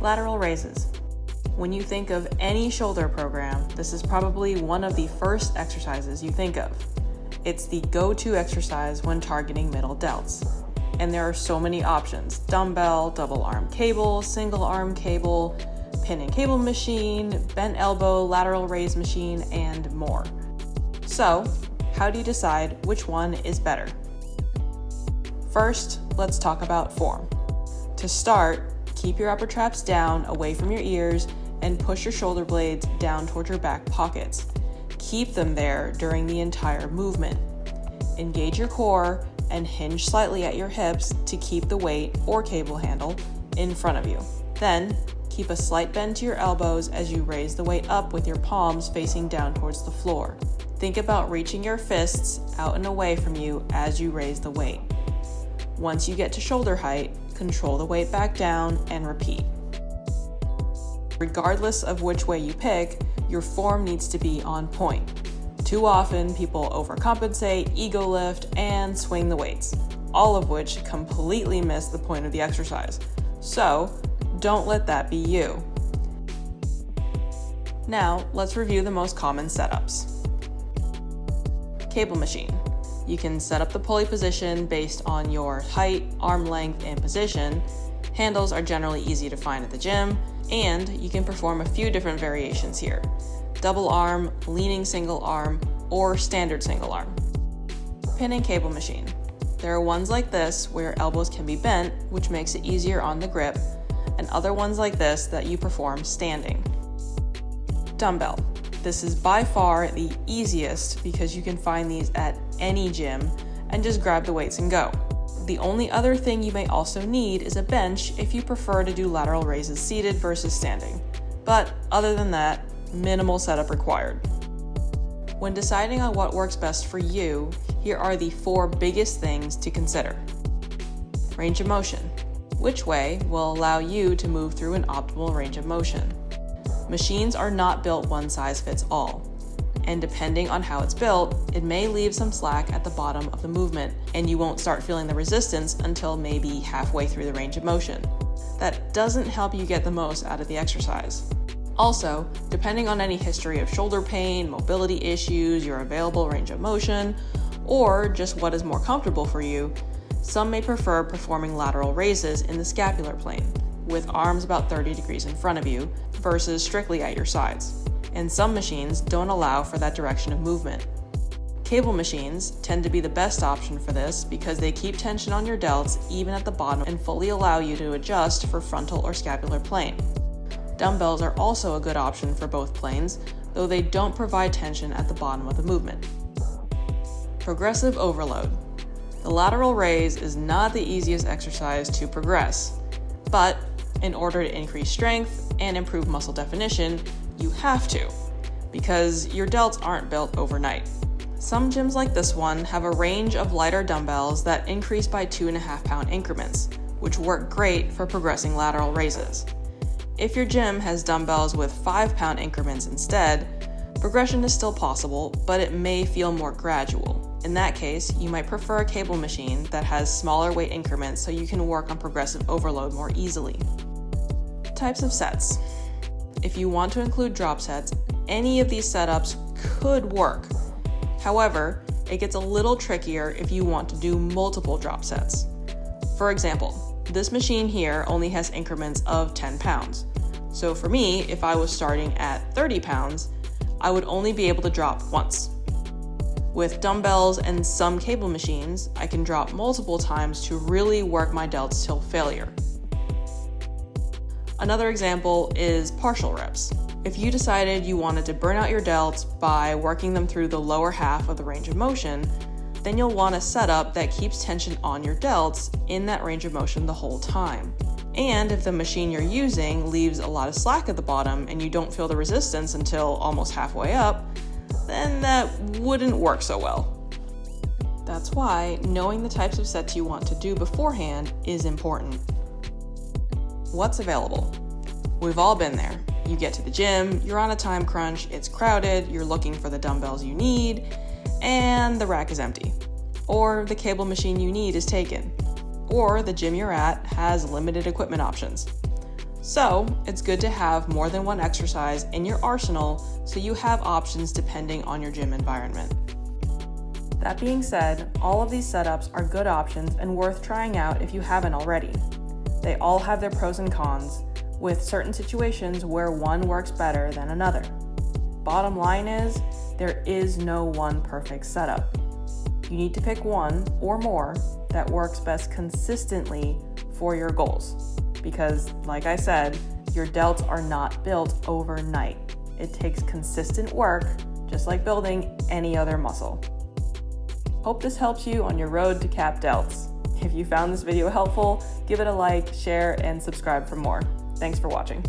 Lateral raises. When you think of any shoulder program, this is probably one of the first exercises you think of. It's the go-to exercise when targeting middle delts. And there are so many options: dumbbell, double arm cable, single arm cable, pin and cable machine, bent elbow, lateral raise machine, and more. So, how do you decide which one is better? First, let's talk about form. To start, keep your upper traps down away from your ears and push your shoulder blades down towards your back pockets. Keep them there during the entire movement. Engage your core and hinge slightly at your hips to keep the weight or cable handle in front of you. Then, keep a slight bend to your elbows as you raise the weight up with your palms facing down towards the floor. Think about reaching your fists out and away from you as you raise the weight. Once you get to shoulder height, control the weight back down and repeat. Regardless of which way you pick, your form needs to be on point. Too often, people overcompensate, ego lift, and swing the weights, all of which completely miss the point of the exercise. So, don't let that be you. Now, let's review the most common setups. Cable machine. You can set up the pulley position based on your height, arm length, and position. Handles are generally easy to find at the gym, and you can perform a few different variations here: double arm, leaning single arm, or standard single arm. Pin and cable machine. There are ones like this where your elbows can be bent, which makes it easier on the grip, and other ones like this that you perform standing. Dumbbell. This is by far the easiest because you can find these at any gym and just grab the weights and go. The only other thing you may also need is a bench if you prefer to do lateral raises seated versus standing. But other than that, minimal setup required. When deciding on what works best for you, here are the 4 biggest things to consider. Range of motion. Which way will allow you to move through an optimal range of motion? Machines are not built one size fits all, and depending on how it's built, it may leave some slack at the bottom of the movement, and you won't start feeling the resistance until maybe halfway through the range of motion. That doesn't help you get the most out of the exercise. Also, depending on any history of shoulder pain, mobility issues, your available range of motion, or just what is more comfortable for you, some may prefer performing lateral raises in the scapular plane, with arms about 30 degrees in front of you, versus strictly at your sides. And some machines don't allow for that direction of movement. Cable machines tend to be the best option for this because they keep tension on your delts even at the bottom and fully allow you to adjust for frontal or scapular plane. Dumbbells are also a good option for both planes, though they don't provide tension at the bottom of the movement. Progressive overload. The lateral raise is not the easiest exercise to progress, but in order to increase strength and improve muscle definition, you have to, because your delts aren't built overnight. Some gyms like this one have a range of lighter dumbbells that increase by 2.5 pound increments, which work great for progressing lateral raises. If your gym has dumbbells with 5 pound increments instead, progression is still possible, but it may feel more gradual. In that case, you might prefer a cable machine that has smaller weight increments so you can work on progressive overload more easily. Types of sets. If you want to include drop sets, any of these setups could work. However, it gets a little trickier if you want to do multiple drop sets. For example, this machine here only has increments of 10 pounds. So for me, if I was starting at 30 pounds, I would only be able to drop once. With dumbbells and some cable machines, I can drop multiple times to really work my delts till failure. Another example is partial reps. If you decided you wanted to burn out your delts by working them through the lower half of the range of motion, then you'll want a setup that keeps tension on your delts in that range of motion the whole time. And if the machine you're using leaves a lot of slack at the bottom and you don't feel the resistance until almost halfway up, then that wouldn't work so well. That's why knowing the types of sets you want to do beforehand is important. What's available? We've all been there. You get to the gym, you're on a time crunch, it's crowded, you're looking for the dumbbells you need, and the rack is empty. Or the cable machine you need is taken. Or the gym you're at has limited equipment options. So it's good to have more than one exercise in your arsenal so you have options depending on your gym environment. That being said, all of these setups are good options and worth trying out if you haven't already. They all have their pros and cons, with certain situations where one works better than another. Bottom line is, there is no one perfect setup. You need to pick one or more that works best consistently for your goals. Because, like I said, your delts are not built overnight. It takes consistent work, just like building any other muscle. Hope this helps you on your road to cap delts. If you found this video helpful, give it a like, share, and subscribe for more. Thanks for watching.